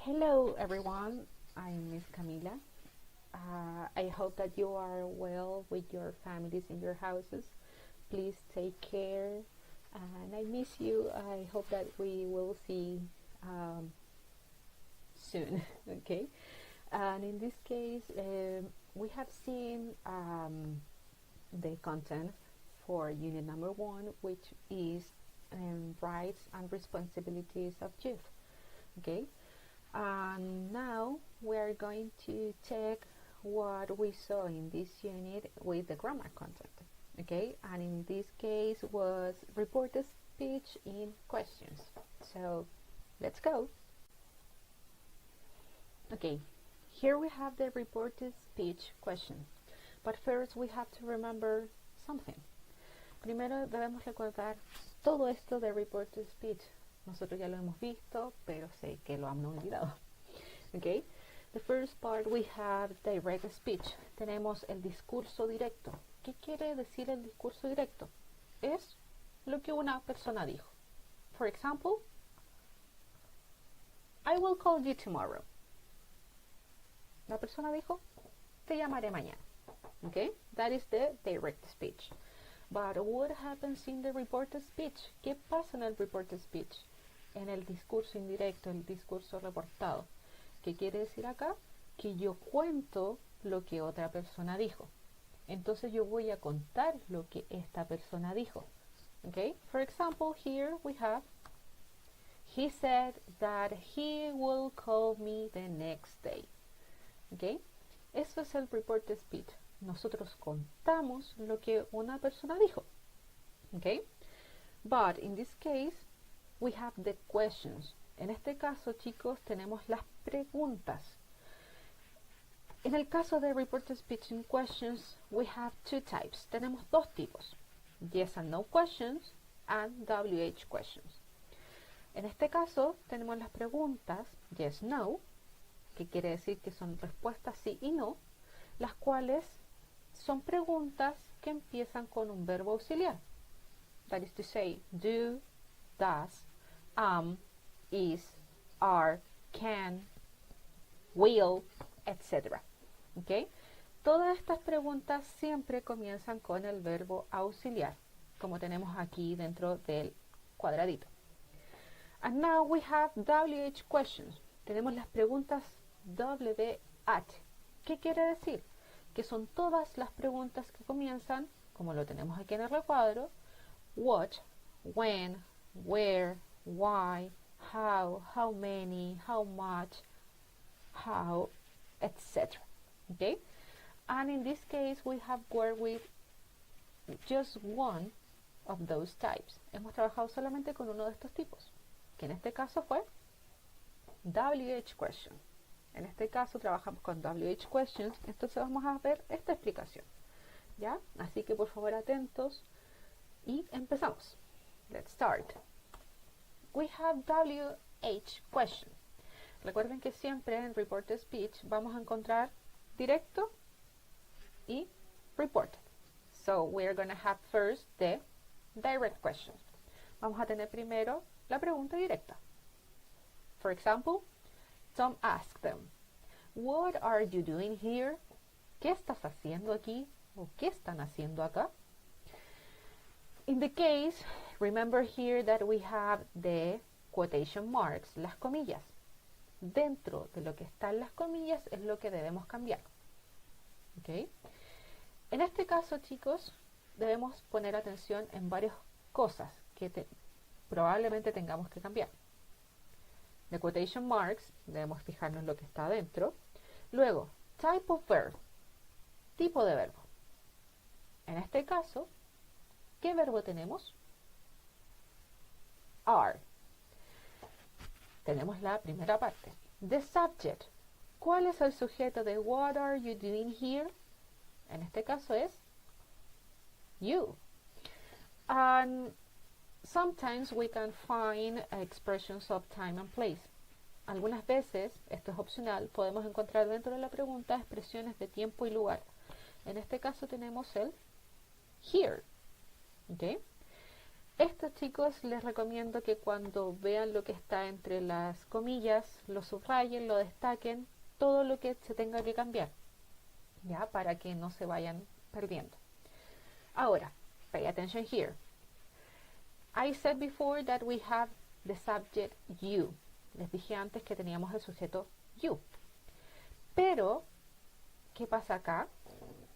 Hello everyone, I'm Miss Camila. I hope that you are well with your families in your houses. Please take care and I miss you. I hope that we will see soon. Okay, and in this case we have seen the content for unit number 1, which is rights and responsibilities of youth. Okay, and now we're going to check what we saw in this unit with the grammar content. Okay, and in this case was reported speech in questions. So let's go. Okay, here we have the reported speech question, but first we have to remember something. Primero debemos recordar todo esto de reported speech. Nosotros ya lo hemos visto, pero sé que lo han olvidado. Okay, the first part we have direct speech. Tenemos el discurso directo. ¿Qué quiere decir el discurso directo? Es lo que una persona dijo. For example, I will call you tomorrow. La persona dijo, te llamaré mañana. Okay, that is the direct speech. But what happens in the reported speech? ¿Qué pasa en el reported speech? En el discurso indirecto, el discurso reportado. ¿Qué quiere decir acá? Que yo cuento lo que otra persona dijo. Entonces yo voy a contar lo que esta persona dijo. Okay? For example, here we have, he said that he will call me the next day. Okay? Eso es el reported speech. Nosotros contamos lo que una persona dijo. Okay? But in this case, we have the questions. En este caso, chicos, tenemos las preguntas. En el caso de reported speech in questions, we have two types. Tenemos dos tipos. Yes and no questions and WH questions. En este caso, tenemos las preguntas yes, no, que quiere decir que son respuestas sí y no, las cuales son preguntas que empiezan con un verbo auxiliar. That is to say, do, does, is, are, can, will, etc. ¿Okay? Todas estas preguntas siempre comienzan con el verbo auxiliar, como tenemos aquí dentro del cuadradito. And now we have WH questions. Tenemos las preguntas WH. ¿Qué quiere decir? Que son todas las preguntas que comienzan, como lo tenemos aquí en el recuadro, what, when, where, why, how many, how much, how, etc. Okay? And in this case, we have worked with just one of those types. Hemos trabajado solamente con uno de estos tipos, que en este caso fue WH question. En este caso trabajamos con WH questions, entonces vamos a ver esta explicación. ¿Ya? Así que por favor atentos y empezamos. Let's start. We have WH question. Recuerden que siempre en reported speech vamos a encontrar directo y reported. So we're going to have first the direct question. Vamos a tener primero la pregunta directa. For example, Tom asked them, what are you doing here? ¿Qué estás haciendo aquí? ¿O qué están haciendo acá? In the case, remember here that we have the quotation marks, las comillas. Dentro de lo que están las comillas es lo que debemos cambiar. ¿Okay? En este caso, chicos, debemos poner atención en varias cosas que probablemente tengamos que cambiar. The quotation marks, debemos fijarnos en lo que está adentro. Luego, type of verb, tipo de verbo. En este caso, ¿qué verbo tenemos? Are. Tenemos la primera parte. The subject. ¿Cuál es el sujeto de what are you doing here? En este caso es you. And sometimes we can find expressions of time and place. Algunas veces, esto es opcional, podemos encontrar dentro de la pregunta expresiones de tiempo y lugar. En este caso tenemos el here. ¿Okay? Estos chicos les recomiendo que cuando vean lo que está entre las comillas, lo subrayen, lo destaquen, todo lo que se tenga que cambiar, ya, para que no se vayan perdiendo. Ahora, pay attention here. I said before that we have the subject you. Les dije antes que teníamos el sujeto you. Pero, ¿qué pasa acá?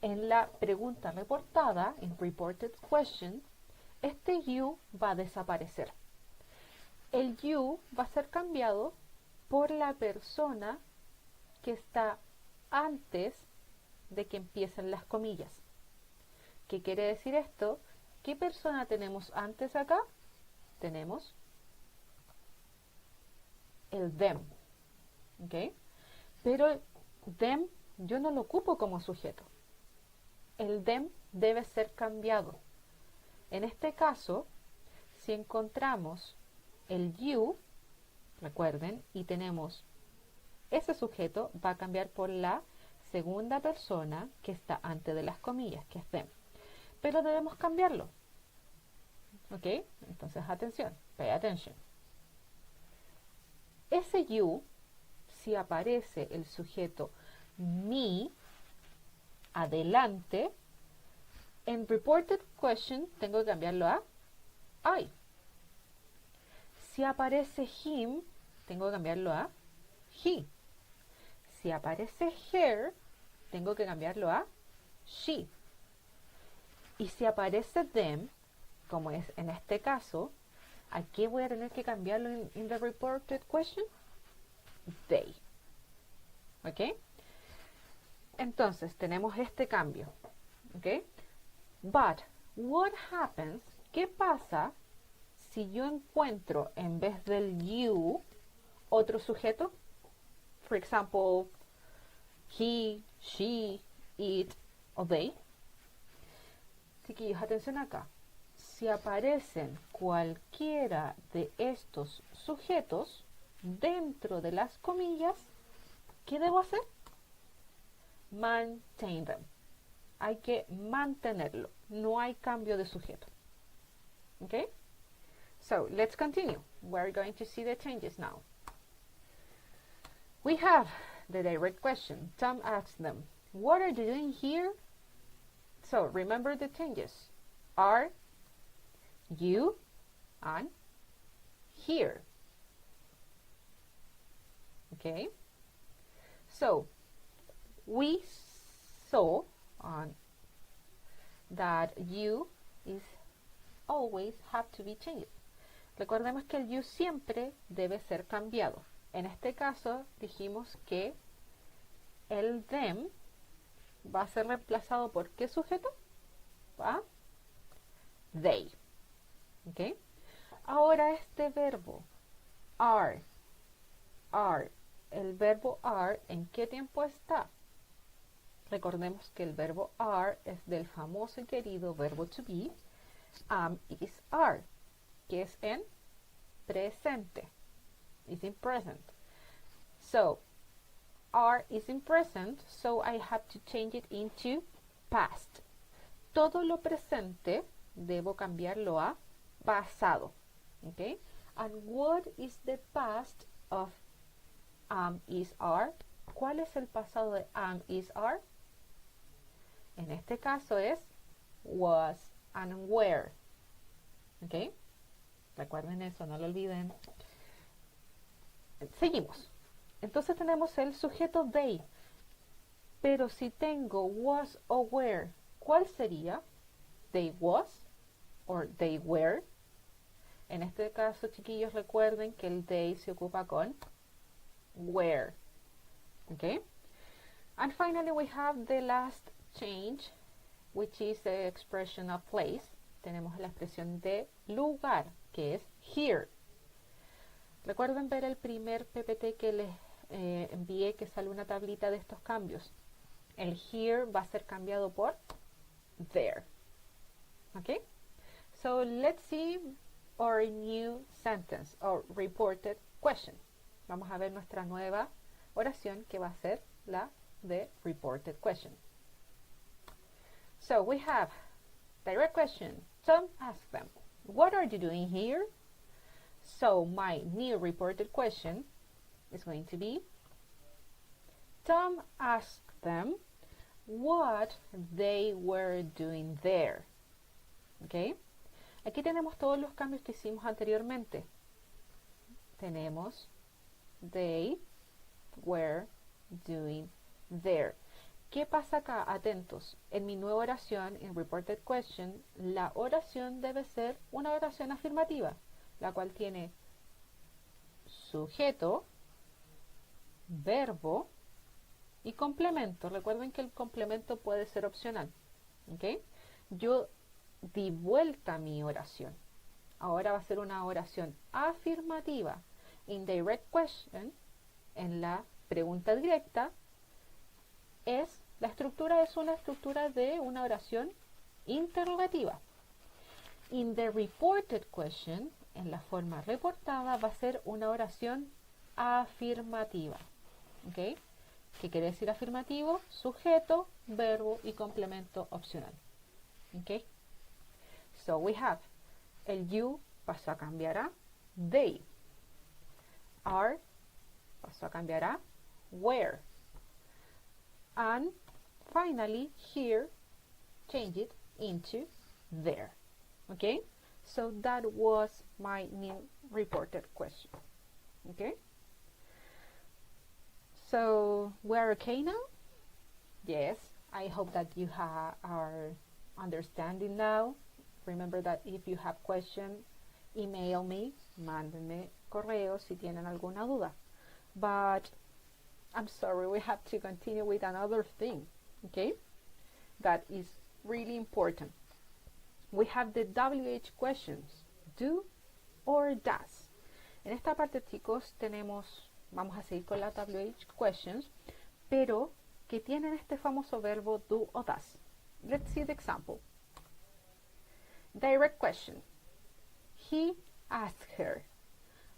En la pregunta reportada, en reported question, este you va a desaparecer. El you va a ser cambiado por la persona que está antes de que empiecen las comillas. ¿Qué quiere decir esto? ¿Qué persona tenemos antes acá? Tenemos el them. ¿Ok? Pero them yo no lo ocupo como sujeto. El them debe ser cambiado. En este caso, si encontramos el you, recuerden, y tenemos ese sujeto, va a cambiar por la segunda persona que está antes de las comillas, que es them. Pero debemos cambiarlo. ¿Ok? Entonces, atención, pay attention. Ese you, si aparece el sujeto me adelante, en reported question tengo que cambiarlo a I. Si aparece him, tengo que cambiarlo a he. Si aparece her, tengo que cambiarlo a she. Y si aparece them, como es en este caso, ¿a qué voy a tener que cambiarlo en the reported question? They. ¿Ok? Entonces, tenemos este cambio. ¿Ok? But, what happens? ¿Qué pasa si yo encuentro en vez del you otro sujeto? For example, he, she, it o they. Chiquillos, atención acá. Si aparecen cualquiera de estos sujetos dentro de las comillas, ¿qué debo hacer? Maintain them. Hay que mantenerlo. No hay cambio de sujeto. Okay? So, let's continue. We're going to see the changes now. We have the direct question. Tom asks them, what are you doing here? So, remember the changes. Are, you, and here. Okay? So, we saw that you is always have to be changed. Recordemos que el you siempre debe ser cambiado. En este caso dijimos que el them va a ser reemplazado por ¿qué sujeto? ¿Va? They. ¿Ok? Ahora este verbo are, el verbo are, ¿en qué tiempo está? Recordemos que el verbo are es del famoso y querido verbo to be, is are, que es en presente, is in present. So, are is in present, so I have to change it into past. Todo lo presente debo cambiarlo a pasado. Okay? And what is the past of is are? ¿Cuál es el pasado de is are? En este caso es was and were. ¿Ok? Recuerden eso, no lo olviden. Seguimos. Entonces tenemos el sujeto they. Pero si tengo was o were, ¿cuál sería? They was or they were. En este caso, chiquillos, recuerden que el they se ocupa con were. ¿Ok? And finally we have the last change, which is the expression of place. Tenemos la expresión de lugar, que es here. Recuerden ver el primer PPT que les envié, que sale una tablita de estos cambios. El here va a ser cambiado por there. ¿Ok? So let's see our new sentence or reported question. Vamos a ver nuestra nueva oración, que va a ser la de reported question. So we have direct question. Tom asked them, What are you doing here? So my new reported question is going to be, Tom asked them what they were doing there. ¿Ok? Aquí tenemos todos los cambios que hicimos anteriormente. Tenemos they were doing there. ¿Qué pasa acá? Atentos. En mi nueva oración, en reported question, la oración debe ser una oración afirmativa, la cual tiene sujeto, verbo y complemento. Recuerden que el complemento puede ser opcional. ¿Ok? Yo di vuelta mi oración. Ahora va a ser una oración afirmativa. In direct question, en la pregunta directa, la estructura es una estructura de una oración interrogativa. In the reported question, en la forma reportada, va a ser una oración afirmativa. ¿Ok? ¿Qué quiere decir afirmativo? Sujeto, verbo y complemento opcional. ¿Ok? So we have el you pasó a cambiar a they. Are pasó a cambiar a where. And finally here change it into there. Okay, so that was my new reported question. Okay, so we're okay now. Yes, I hope that you are understanding now. Remember that if you have questions, email me, mándenme correo si tienen alguna duda. But I'm sorry, we have to continue with another thing, okay? That is really important. We have the WH questions, do or does. En esta parte, chicos, vamos a seguir con las WH questions, pero que tienen este famoso verbo do o does. Let's see the example. Direct question. He asked her,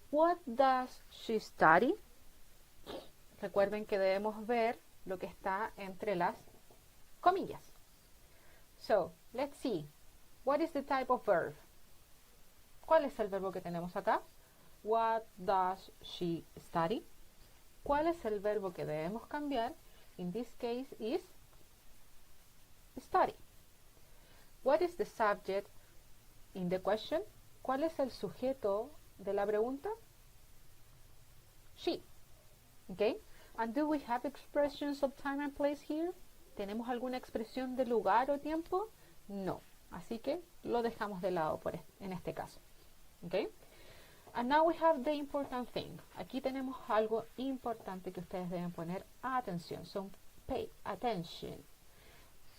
what does she study? Recuerden que debemos ver lo que está entre las comillas. So, let's see. What is the type of verb? ¿Cuál es el verbo que tenemos acá? What does she study? ¿Cuál es el verbo que debemos cambiar? In this case is study. What is the subject in the question? ¿Cuál es el sujeto de la pregunta? She. Okay? And do we have expressions of time and place here? ¿Tenemos alguna expresión de lugar o tiempo? No. Así que lo dejamos de lado en este caso. Okay? And now we have the important thing. Aquí tenemos algo importante que ustedes deben poner atención. So pay attention.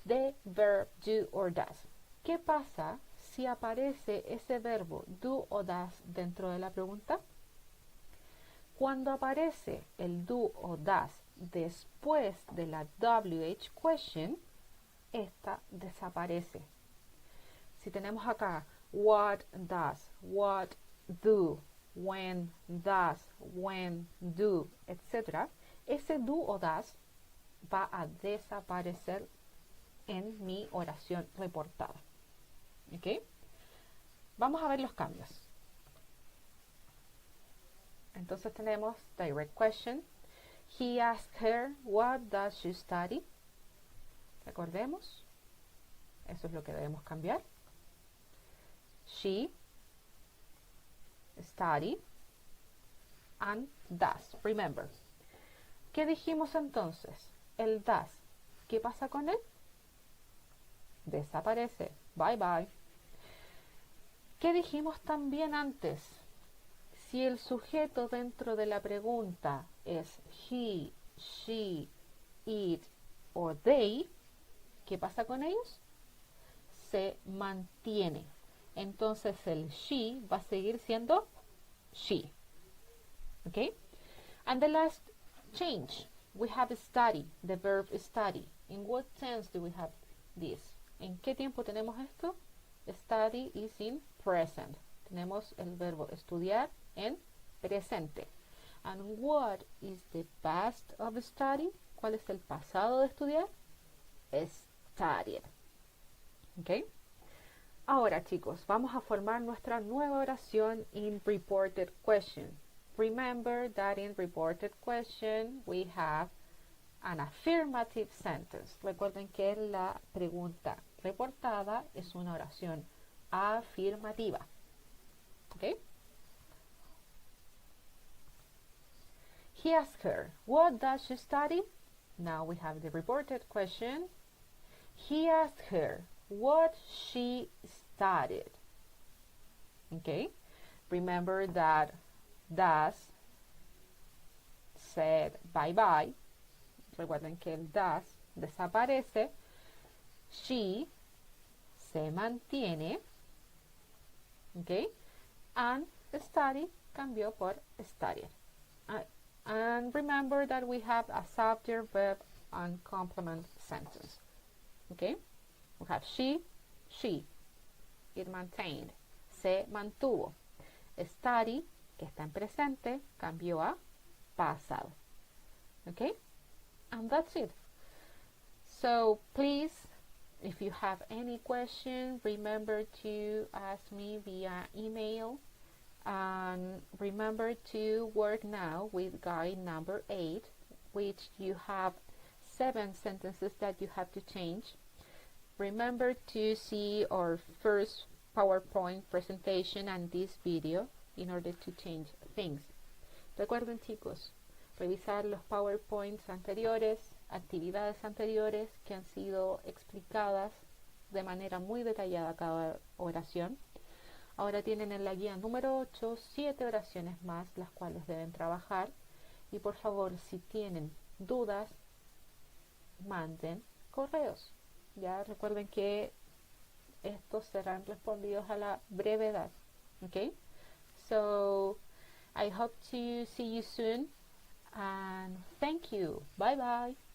The verb do or does. ¿Qué pasa si aparece ese verbo do o does dentro de la pregunta? Cuando aparece el do o does después de la WH question, esta desaparece. Si tenemos acá what does, what do, when does, when do, etc., ese do o does va a desaparecer en mi oración reportada. ¿Ok? Vamos a ver los cambios. Entonces tenemos direct question. He asked her, what does she study? Recordemos. Eso es lo que debemos cambiar. She study and does. Remember. ¿Qué dijimos entonces? El does. ¿Qué pasa con él? Desaparece. Bye bye. ¿Qué dijimos también antes? Si el sujeto dentro de la pregunta es he, she, it o they, ¿qué pasa con ellos? Se mantiene. Entonces el she va a seguir siendo she. Okay? And the last change, we have study, the verb study. In what tense do we have this? ¿En qué tiempo tenemos esto? Study is in present. Tenemos el verbo estudiar en presente. And what is the past of study? ¿Cuál es el pasado de estudiar? Studied. Okay? Ahora, chicos, vamos a formar nuestra nueva oración in reported question. Remember that in reported question we have an affirmative sentence. Recuerden que la pregunta reportada es una oración afirmativa. Okay? He asked her, what does she study? Now we have the reported question. He asked her what she studied. Okay? Remember that does said bye-bye. Recuerden que el does desaparece. She se mantiene. Okay? And study cambió por studied. And remember that we have a subject, verb, and complement sentence. Okay? We have she, it maintained, se mantuvo. Study, que está en presente, cambió a pasado. Okay? And that's it. So please, if you have any question, remember to ask me via email. And remember to work now with guide number 8, which you have 7 sentences that you have to change. Remember to see our first PowerPoint presentation and this video in order to change things. Recuerden, chicos, revisar los PowerPoints anteriores, actividades anteriores que han sido explicadas de manera muy detallada cada oración. Ahora tienen en la guía número 8 7 oraciones más las cuales deben trabajar. Y por favor, si tienen dudas, manden correos. Ya recuerden que estos serán respondidos a la brevedad. Okay? So, I hope to see you soon. And thank you. Bye bye.